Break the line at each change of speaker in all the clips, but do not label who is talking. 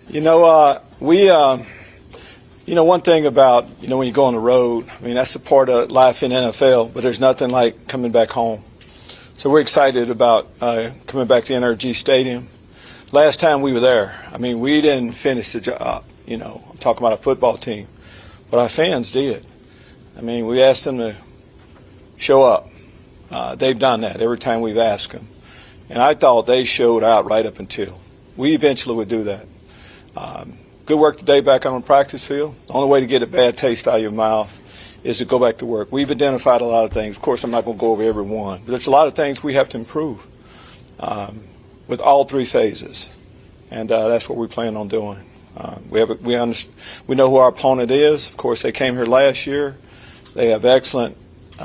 You know, one thing about, when you go on the road, that's a part of life in NFL, but there's nothing like coming back home. So we're excited about coming back to NRG Stadium. Last time we were there, we didn't finish the job. I'm talking about a football team, but our fans did. We asked them to show up. They've done that every time we've asked them. And I thought they showed out right up until we eventually would do that. Good work today back on the practice field. The only way to get a bad taste out of your mouth is to go back to work. We've identified a lot of things. Of course, I'm not going to go over every one, but there's a lot of things we have to improve with all three phases, and that's what we plan on doing. We know who our opponent is. Of course, they came here last year. They have excellent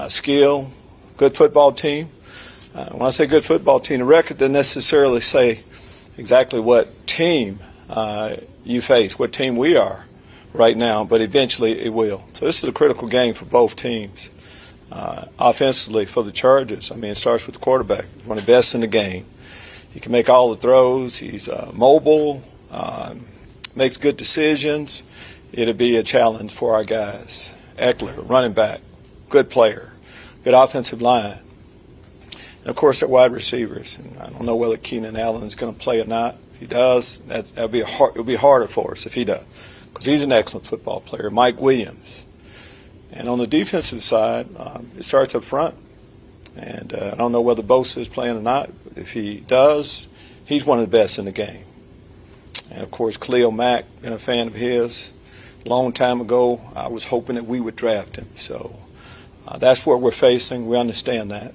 skill, good football team. When I say good football team, the record doesn't necessarily say exactly what team you face, what team we are right now, but eventually it will. So this is a critical game for both teams. Offensively for the Chargers, it starts with the quarterback. He's one of the best in the game. He can make all the throws. He's mobile, makes good decisions. It'll be a challenge for our guys. Eckler, running back, good player, good offensive line. And, of course, they're wide receivers. And I don't know whether Keenan Allen's going to play or not. If he does, it'll be harder for us if he does, because he's an excellent football player. Mike Williams. And on the defensive side, it starts up front. And I don't know whether Bosa is playing or not, but if he does, he's one of the best in the game. And, of course, Khalil Mack, been a fan of his. A long time ago, I was hoping that we would draft him. So that's what we're facing. We understand that.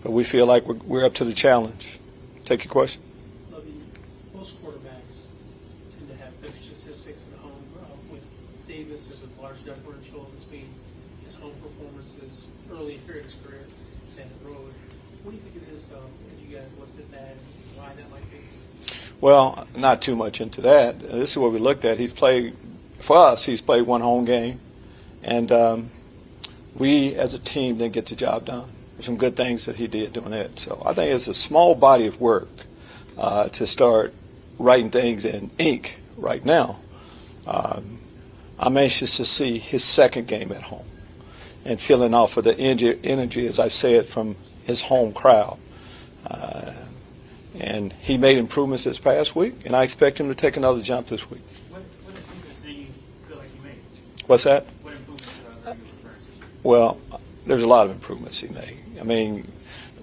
But we feel like we're up to the challenge. Take your question.
Lovie, most quarterbacks tend to have better statistics at home. With Davis, there's a large differential between his home performances early in his career and the road. What do you think it is, have you guys looked at that and why that might be?
Well, not too much into that. This is what we looked at. He's played one home game. And we, as a team, didn't get the job done. There's some good things that he did doing that. So I think it's a small body of work to start writing things in ink right now. I'm anxious to see his second game at home and feeling off of the energy, as I said, from his home crowd. And he made improvements this past week, and I expect him to take another jump this week.
What improvements do you feel like he made?
What's that?
What improvements are you referring to?
Well, there's a lot of improvements he made.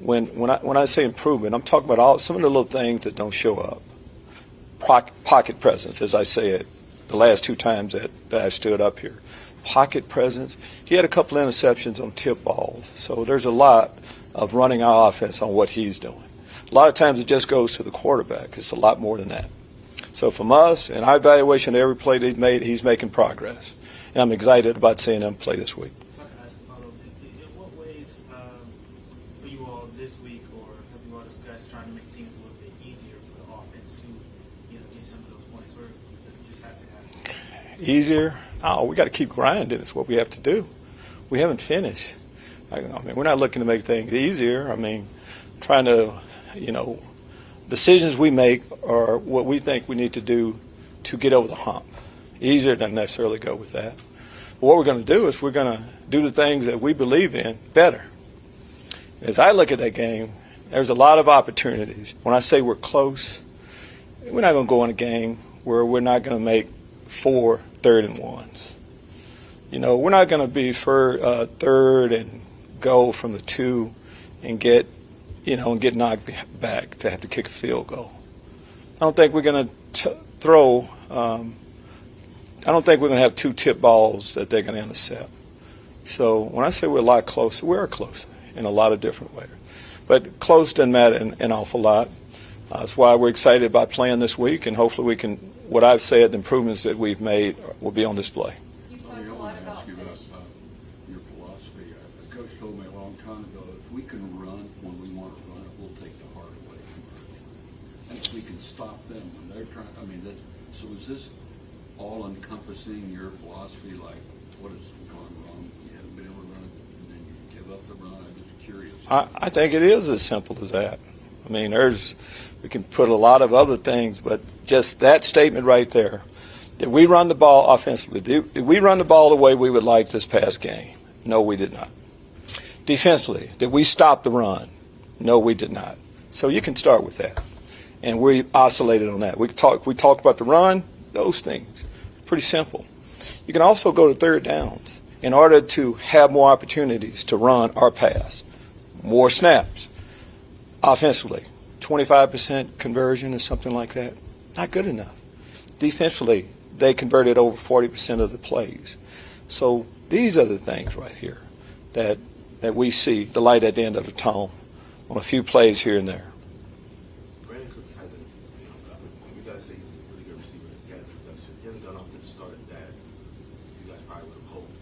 When I say improvement, I'm talking about some of the little things that don't show up. Pocket presence, as I said the last two times that I stood up here. Pocket presence. He had a couple interceptions on tip balls. So there's a lot of running our offense on what he's doing. A lot of times it just goes to the quarterback. It's a lot more than that. So from us, and our evaluation of every play that he's making progress. And I'm excited about seeing him play this week.
In what ways are you all this week, or have you all discussed trying to make things a little bit easier for the offense to get some of those points, or does it just have to happen?
Easier? Oh, we got to keep grinding. It's what we have to do. We haven't finished. We're not looking to make things easier. Trying to, decisions we make are what we think we need to do to get over the hump. Easier doesn't necessarily go with that. But what we're going to do is we're going to do the things that we believe in better. As I look at that game, there's a lot of opportunities. When I say we're close, we're not going to go in a game where we're not going to make 4 third-and-ones. We're not going to be for third and go from the 2 and get knocked back to have to kick a field goal. I don't think we're going to throw. I don't think we're going to have 2 tip balls that they're going to intercept. So when I say we're a lot closer, we're closer in a lot of different ways. But close doesn't matter an awful lot. That's why we're excited about playing this week, and hopefully we can. What I've said, the improvements that we've made will be on display.
You've talked a lot about
your philosophy. A coach told me a long time ago, if we can run when we want to run, we'll take the hard way. And if we can stop them when they're trying, so is this all encompassing your philosophy? Like, what has gone wrong? You haven't been able to run, and then you give up the run. I'm just curious.
I think it is as simple as that. I mean, we can put a lot of other things, but just that statement right there. Did we run the ball offensively? Did we run the ball the way we would like this past game? No, we did not. Defensively, did we stop the run? No, we did not. So you can start with that. And we oscillated on that. We talked about the run, those things. Pretty simple. You can also go to third downs in order to have more opportunities to run or pass. More snaps. Offensively, 25% conversion or something like that. Not good enough. Defensively, they converted over 40% of the plays. So these are the things right here that we see the light at the end of the tunnel on a few plays here and there.
Brandon Cooks hasn't, you guys say he's a really good receiver. He has a production. He hasn't gone off to the start that you guys probably would have hoped.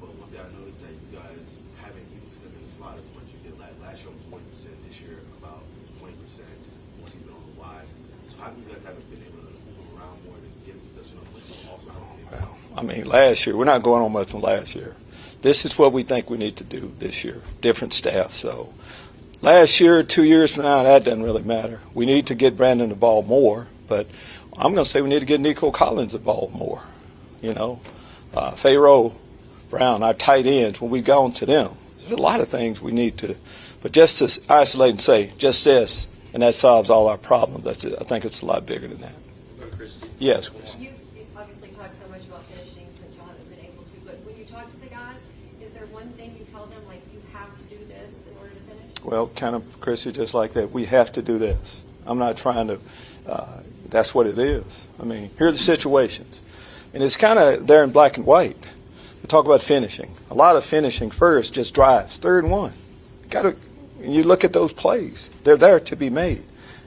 But one thing I noticed that you guys haven't used him in the slot as much as you did last year. Was 20%. This year, about 20% once he's been on the wide. So how come you guys haven't been able to move him around more to get him production on also haven't been able to?
Well, I mean, last year, we're not going on much from last year. This is what we think we need to do this year. Different staff. So last year, 2 years from now, that doesn't really matter. We need to get Brandon the ball more, but I'm going to say we need to get Nico Collins the ball more. Pharaoh Brown, our tight ends, when we go on to them, there's a lot of things we need to, but just to isolate and say, just this, and that solves all our problems, that's it. I think it's a lot bigger than that. Yes, Chris.
You've obviously talked so much about finishing since y'all haven't been able to, but when you talk to the guys, is there one thing you tell them, like, you have to do this in order to finish?
Well, kind of, Chrissy, just like that. We have to do this. I'm not trying to, that's what it is. I mean, here are the situations. And it's kind of there in black and white. We talk about finishing. A lot of finishing first just drives. 3rd and 1. And you look at those plays. They're there to be made.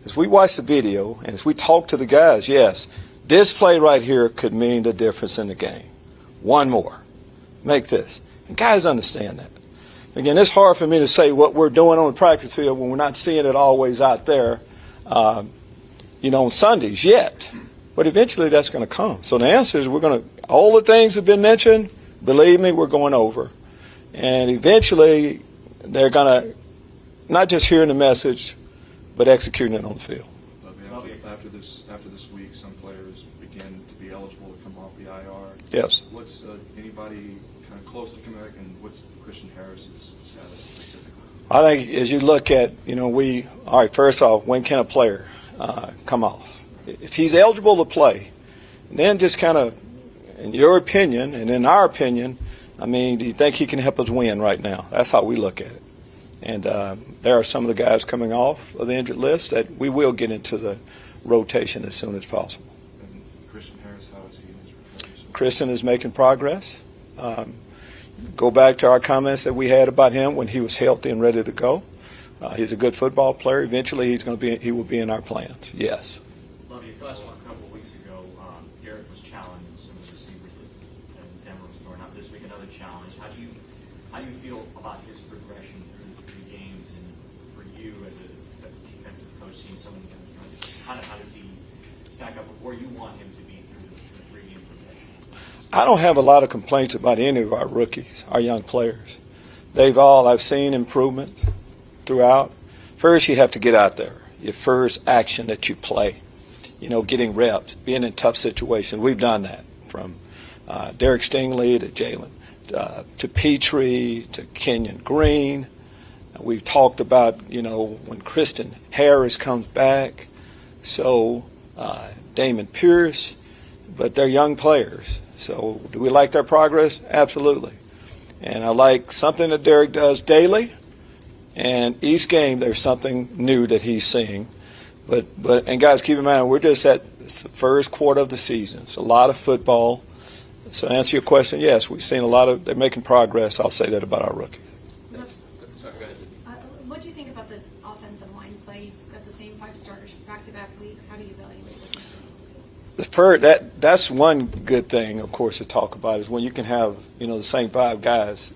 As we watch the video and as we talk to the guys, yes, this play right here could mean the difference in the game. One more. Make this. And guys understand that. Again, it's hard for me to say what we're doing on the practice field when we're not seeing it always out there, on Sundays yet. But eventually that's going to come. So the answer is all the things that have been mentioned, believe me, we're going over. And eventually they're going to not just hearing the message, but executing it on the field.
After this week, some players begin to be eligible to come off the IR.
Yes.
What's anybody kind of close to coming back, and what's Christian Harris's status specifically?
I think as you look at, all right, first off, when can a player come off? If he's eligible to play, then just kind of, in your opinion and in our opinion, do you think he can help us win right now? That's how we look at it. And there are some of the guys coming off of the injured list that we will get into the rotation as soon as possible.
And Christian Harris, how is he in his recovery?
Christian is making progress. Go back to our comments that we had about him when he was healthy and ready to go. He's a good football player. Eventually, he will be in our plans. Yes.
Lovie, last one a couple of weeks ago, Garrett was challenged some of the receivers that Denver was throwing out. This week, another challenge. How do you feel about his progression through the 3 games, and for you as a defensive coach, seeing so many guys how does he stack up with where you want him to be through the 3-game progression?
I don't have a lot of complaints about any of our rookies, our young players. I've seen improvement throughout. First, you have to get out there. Your first action that you play, getting reps, being in tough situations. We've done that from Derek Stingley to Jalen, to Petrie, to Kenyon Green. We've talked about, when Christian Harris comes back, so Damon Pierce, but they're young players. So do we like their progress? Absolutely. And I like something that Derek does daily, and each game there's something new that he's seeing. But guys, keep in mind, we're just at the first quarter of the season. It's a lot of football. So to answer your question, yes, we've seen they're making progress. I'll say that about our rookies.
What do you think about the offensive line plays? Got the same 5 starters back-to-back weeks. How do you evaluate them?
That's one good thing, of course, to talk about is when you can have, the same 5 guys,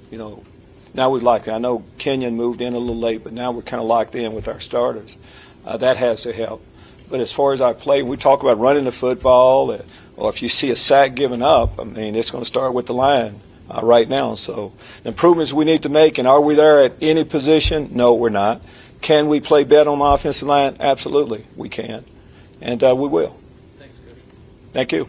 now we've locked in. I know Kenyon moved in a little late, but now we're kind of locked in with our starters. That has to help. But as far as our play, we talk about running the football, or if you see a sack given up, it's going to start with the line right now. So the improvements we need to make, and are we there at any position? No, we're not. Can we play better on the offensive line? Absolutely, we can, and we will.
Thanks, Coach.
Thank you.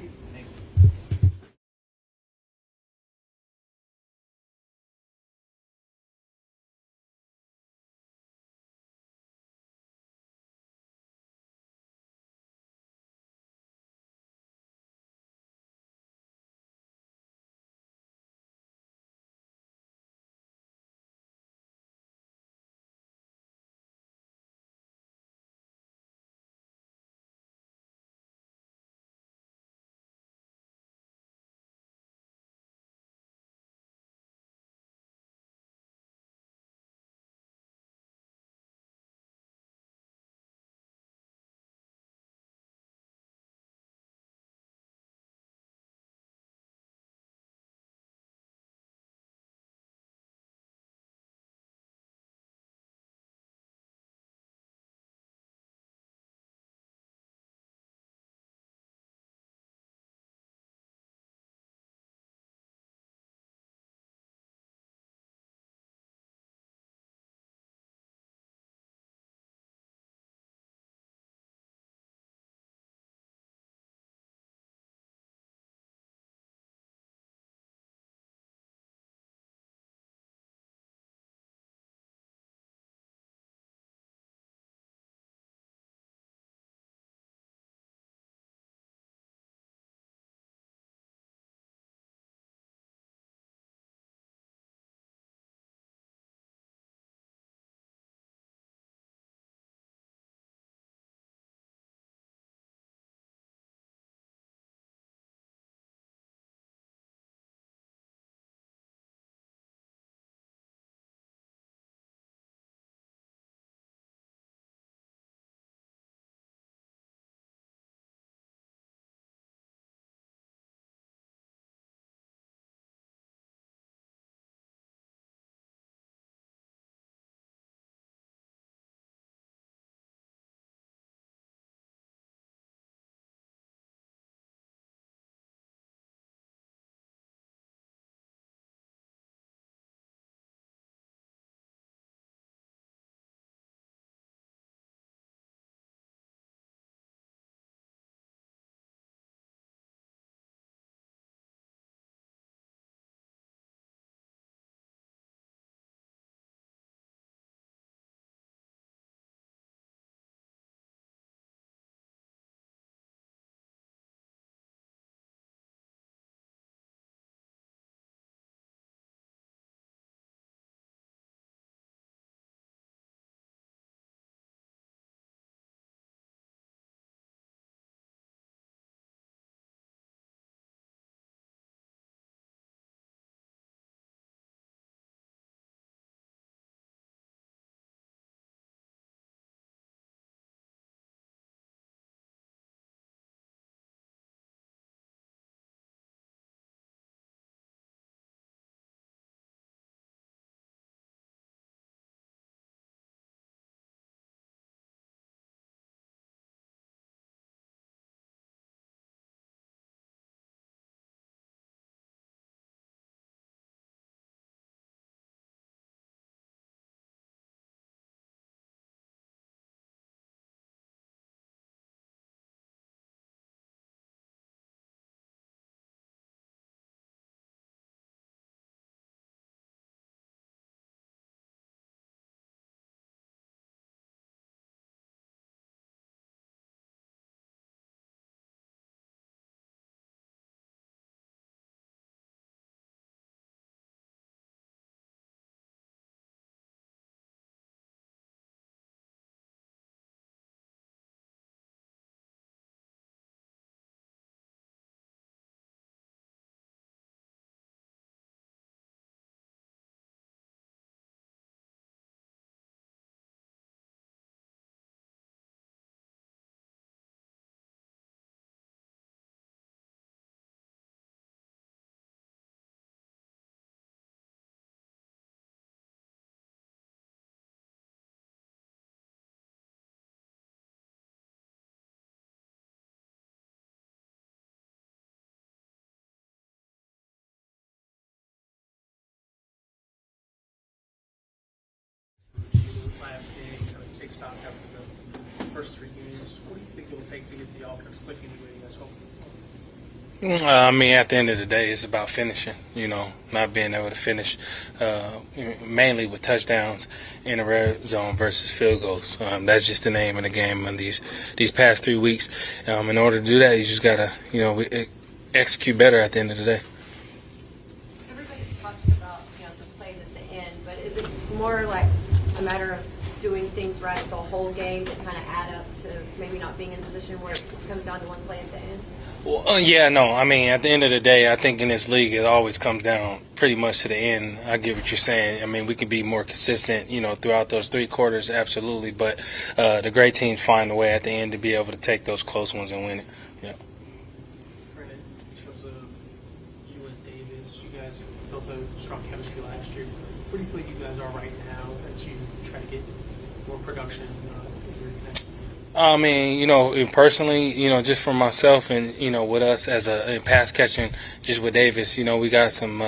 stock after the first 3 games. What do you think it will take to get the offense clicking the way you guys hope?
I mean, at the end of the day, it's about finishing, not being able to finish mainly with touchdowns in the red zone versus field goals. That's just the name of the game in these past 3 weeks. In order to do that, you just got to, execute better at the end of the day.
Everybody talks about, the plays at the end, but is it more like a matter of doing things right the whole game that kind of add up to maybe not being in a position where it comes down to one play at the end?
Well, yeah, no. I mean, at the end of the day, I think in this league, it always comes down pretty much to the end. I get what you're saying. I mean, we can be more consistent, throughout those 3 quarters, absolutely. But the great teams find a way at the end to be able to take those close ones and win it. Yeah.
Brandon, in terms of you and Davis, you guys built a strong chemistry last year. Where do you feel like you guys are right now as you try to get more production in your connection?
I mean, personally, just for myself and, with us as a pass catching, just with Davis, we got some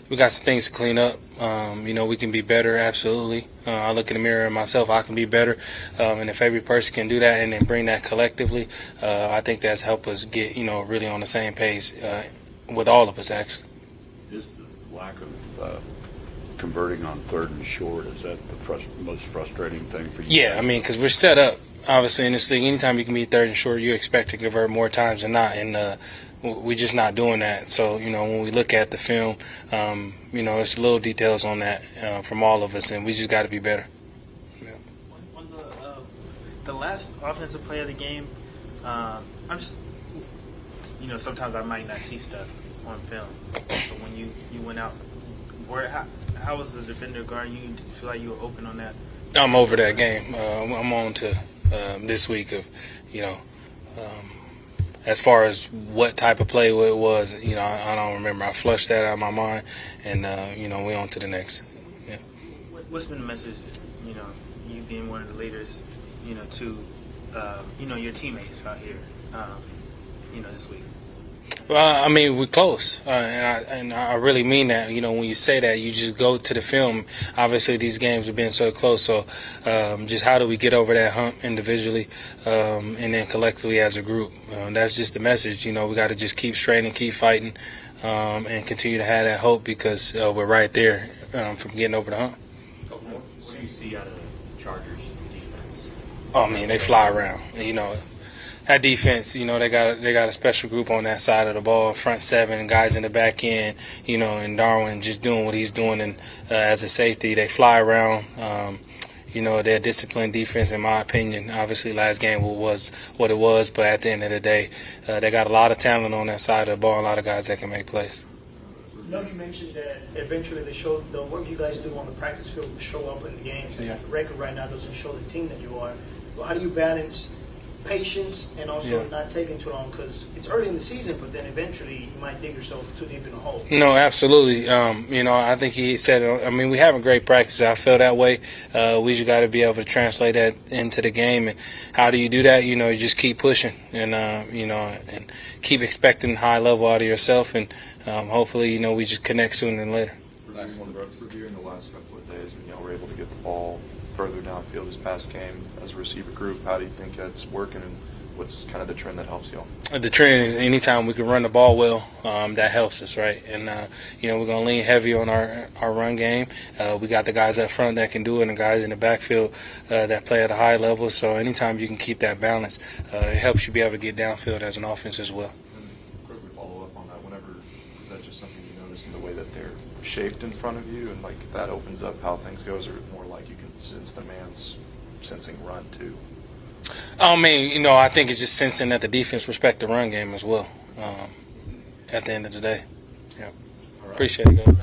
things to clean up. We can be better, absolutely. I look in the mirror and myself, I can be better. And if every person can do that and then bring that collectively, I think that's helped us get, really on the same page with all of us, actually.
Is the lack of converting on 3rd and short, is that the most frustrating thing for you?
Yeah, I mean, because we're set up, obviously, in this league. Anytime you can be 3rd and short, you expect to convert more times than not, and we're just not doing that. So, when we look at the film, it's little details on that from all of us, and we just got to be better. Yeah.
On the last offensive play of the game, I'm just, sometimes I might not see stuff on film. So when you went out, how was the defender guarding you? Did you feel like you were open on that?
I'm over that game. I'm on to this week of, as far as what type of play it was, I don't remember. I flushed that out of my mind, and, we're on to the next. Yeah.
What's been the message, you being one of the leaders, to, your teammates out here, this week?
Well, I mean, we're close, and I really mean that. When you say that, you just go to the film. Obviously, these games have been so close, so just how do we get over that hump individually and then collectively as a group? That's just the message. We got to just keep straight and keep fighting and continue to have that hope because we're right there from getting over the hump.
What do you see out of the Chargers defense?
Oh, I mean, they fly around, that defense, they got a special group on that side of the ball, front 7, guys in the back end, and Darwin just doing what he's doing, and as a safety, they fly around. They're a disciplined defense, in my opinion. Obviously, last game was what it was, but at the end of the day, they got a lot of talent on that side of the ball, a lot of guys that can make plays.
Lovie mentioned that eventually the work you guys do on the practice field will show up in the games, and
Yeah.
the record right now doesn't show the team that you are. Well, how do you balance patience and also not taking too long, because it's early in the season, but then eventually you might dig yourself too deep in a hole?
No, absolutely. I think he said it. I mean, we have a great practice. I feel that way. We just got to be able to translate that into the game. And how do you do that? You just keep pushing and and keep expecting high level out of yourself. And hopefully, we just connect sooner than later.
Nice one, Brooks. Reviewing the last couple of days when y'all were able to get the ball further downfield this past game as a receiver group, how do you think that's working, and what's kind of the trend that helps y'all?
The trend is anytime we can run the ball well, that helps us, right? And, we're going to lean heavy on our run game. We got the guys up front that can do it and the guys in the backfield that play at a high level. So anytime you can keep that balance, it helps you be able to get downfield as an offense as well.
And quickly follow up on that. Is that just something you notice in the way that they're shaped in front of you, and like that opens up how things goes, or more like you can sense the man's sensing run too?
I mean, I think it's just sensing that the defense respect the run game as well. At the end of the day, yeah. Right. Appreciate it, guys.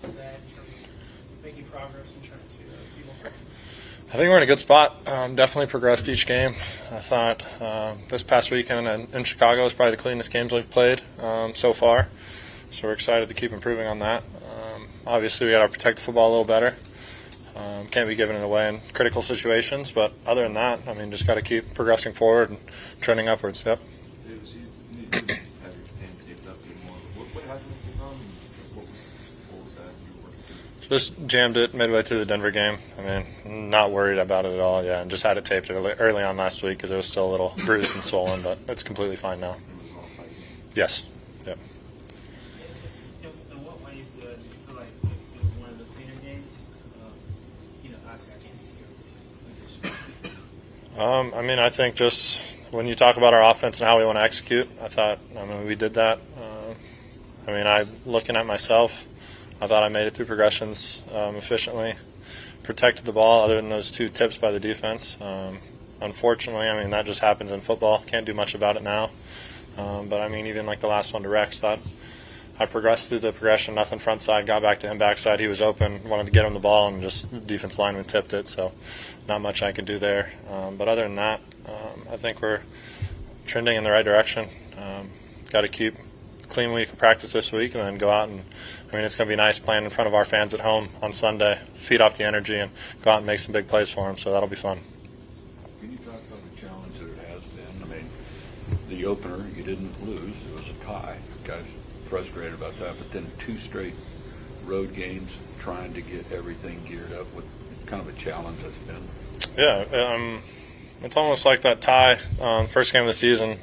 offense is at in terms of making progress and trying to be more productive?
I think we're in a good spot. Definitely progressed each game. I thought this past weekend in Chicago was probably the cleanest games we've played so far. So we're excited to keep improving on that. Obviously, we got to protect the football a little better. Can't be giving it away in critical situations. But other than that, I mean, just got to keep progressing forward and trending upwards. Yep.
Davis, you need to have your hand taped up a bit more. What happened with your thumb? What was that you were working through?
Just jammed it midway through the Denver game. I mean, not worried about it at all. Yeah, and just had it taped early on last week because it was still a little bruised and swollen, but it's completely fine now.
It was all fighting.
Yes. Yep.
In what ways do you feel like it was one of the cleaner games? Obviously I can't see your
I mean, I think just when you talk about our offense and how we want to execute, we did that. Looking at myself, I thought I made it through progressions efficiently, protected the ball other than those 2 tips by the defense. Unfortunately, I mean, that just happens in football. Can't do much about it now. But I mean, even like the last one to Rex, thought I progressed through the progression, nothing front side, got back to him backside. He was open, wanted to get him the ball, and just the defense lineman tipped it. So not much I could do there. But other than that, I think we're trending in the right direction. Got to keep clean week of practice this week and then go out and, I mean, it's going to be nice playing in front of our fans at home on Sunday, feed off the energy and go out and make some big plays for them. So that'll be fun.
Can you talk about the challenge that it has been? I mean, the opener, you didn't lose. It was a tie. Guys frustrated about that. But then 2 straight road games trying to get everything geared up. What kind of a challenge that's been?
Yeah, it's almost like that tie first game of the season.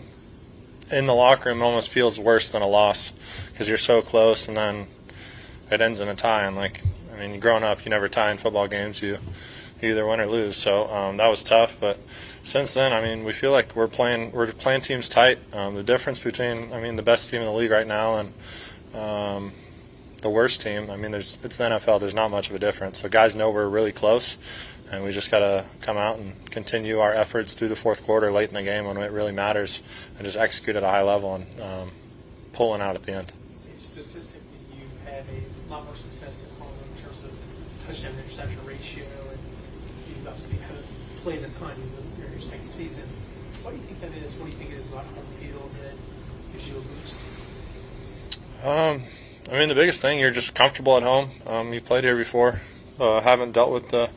In the locker room, it almost feels worse than a loss because you're so close and then it ends in a tie. And growing up, you never tie in football games. You either win or lose. So that was tough. But since then, I mean, we feel like we're playing teams tight. The difference between, the best team in the league right now and the worst team, it's the NFL. There's not much of a difference. So guys know we're really close, and we just got to come out and continue our efforts through the fourth quarter, late in the game when it really matters, and just execute at a high level and pulling out at the end.
Statistically, you had a lot more success at home in terms of touchdown to interception ratio, and you've obviously kind of played a ton in your second season. What do you think that is? What do you think it is about home field that gives you a boost?
The biggest thing, you're just comfortable at home. You played here before. Haven't dealt with the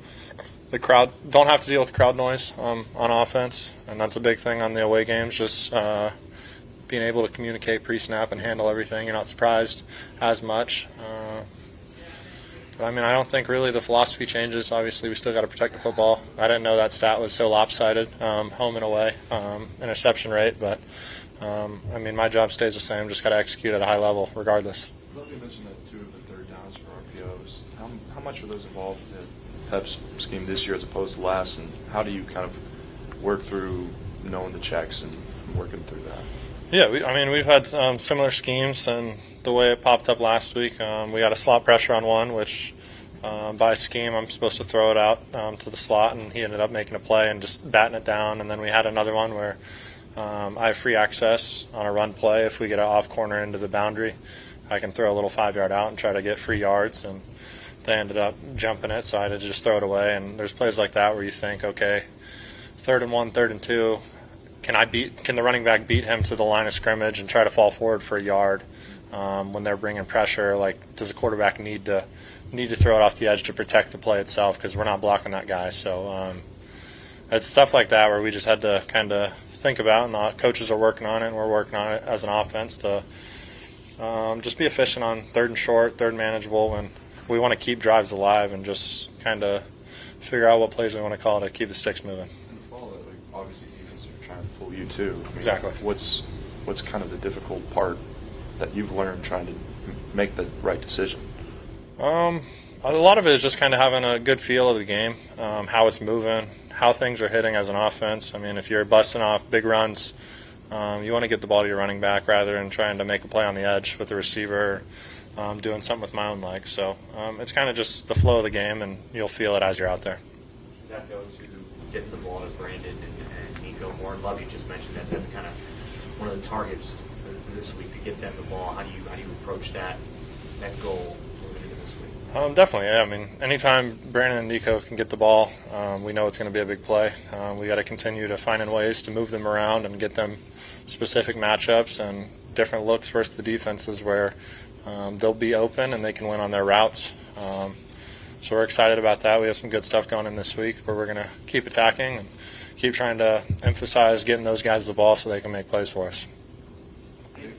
crowd. Don't have to deal with crowd noise on offense, and that's a big thing on the away games. Just being able to communicate pre-snap and handle everything. You're not surprised as much. But I don't think really the philosophy changes. Obviously, we still got to protect the football. I didn't know that stat was so lopsided, home and away, interception rate. But my job stays the same. Just got to execute at a high level, regardless.
Lovie mentioned that 2 of the third downs for RPOs. How much are those involved in the Pep's scheme this year as opposed to last, and how do you kind of work through knowing the checks and working through that?
Yeah, we've had similar schemes, and the way it popped up last week, we got a slot pressure on one, which by scheme I'm supposed to throw it out to the slot, and he ended up making a play and just batting it down. And then we had another one where I have free access on a run play. If we get an off corner into the boundary, I can throw a little 5-yard out and try to get free yards, and they ended up jumping it, so I had to just throw it away. And there's plays like that where you think, okay, 3rd and 1, 3rd and 2, can the running back beat him to the line of scrimmage and try to fall forward for a yard when they're bringing pressure? Like, does the quarterback need to throw it off the edge to protect the play itself because we're not blocking that guy? So it's stuff like that where we just had to kind of think about, and the coaches are working on it, and we're working on it as an offense to just be efficient on 3rd and short, 3rd and manageable, and we want to keep drives alive and just kind of figure out what plays we want to call to keep the sticks moving.
And to follow that, obviously defense are trying to pull you too.
Exactly.
What's kind of the difficult part that you've learned trying to make the right decision?
A lot of it is just kind of having a good feel of the game, how it's moving, how things are hitting as an offense. If you're busting off big runs, you want to get the ball to your running back rather than trying to make a play on the edge with the receiver, doing something with my own legs. So it's kind of just the flow of the game, and you'll feel it as you're out there.
Does that go to getting the ball to Brandon and Nico more? Lovie just mentioned that that's kind of one of the targets this week, to get them the ball. How do you approach that goal moving into this week?
Definitely, yeah. I mean, anytime Brandon and Nico can get the ball, we know it's going to be a big play. We got to continue to find ways to move them around and get them specific matchups and different looks versus the defenses where they'll be open and they can win on their routes. So we're excited about that. We have some good stuff going in this week, but we're going to keep attacking and keep trying to emphasize getting those guys the ball so they can make plays for us.
It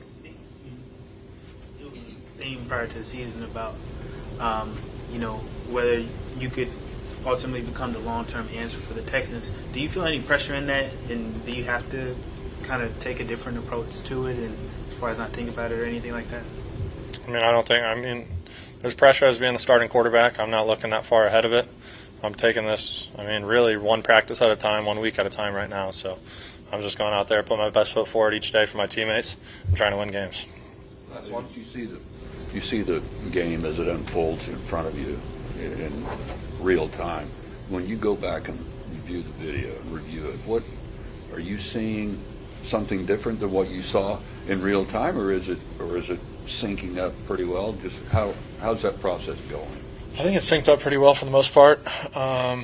was a theme prior to the season about, whether you could ultimately become the long-term answer for the Texans. Do you feel any pressure in that, and do you have to kind of take a different approach to it, and as far as not think about it or anything like that?
I mean, there's pressure as being the starting quarterback. I'm not looking that far ahead of it. I'm taking this, really one practice at a time, 1 week at a time right now. So I'm just going out there, put my best foot forward each day for my teammates and trying to win games.
You see the game as it unfolds in front of you in real time. When you go back and review the video and review it, what are you seeing? Something different than what you saw in real time, or is it syncing up pretty well? Just how's that process going?
I think it's synced up pretty well for the most part. I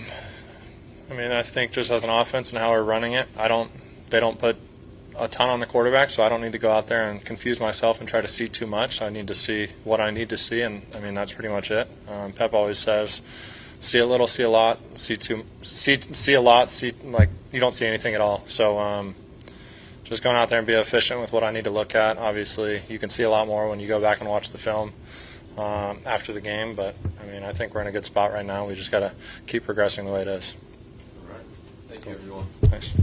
think just as an offense and how we're running it, they don't put a ton on the quarterback, so I don't need to go out there and confuse myself and try to see too much. I need to see what I need to see, and that's pretty much it. Pep always says, see a little, see a lot, see a lot, see like you don't see anything at all. So just going out there and be efficient with what I need to look at. Obviously, you can see a lot more when you go back and watch the film after the game, but I think we're in a good spot right now. We just got to keep progressing the way it is.
All right. Thank you, everyone.
Thanks.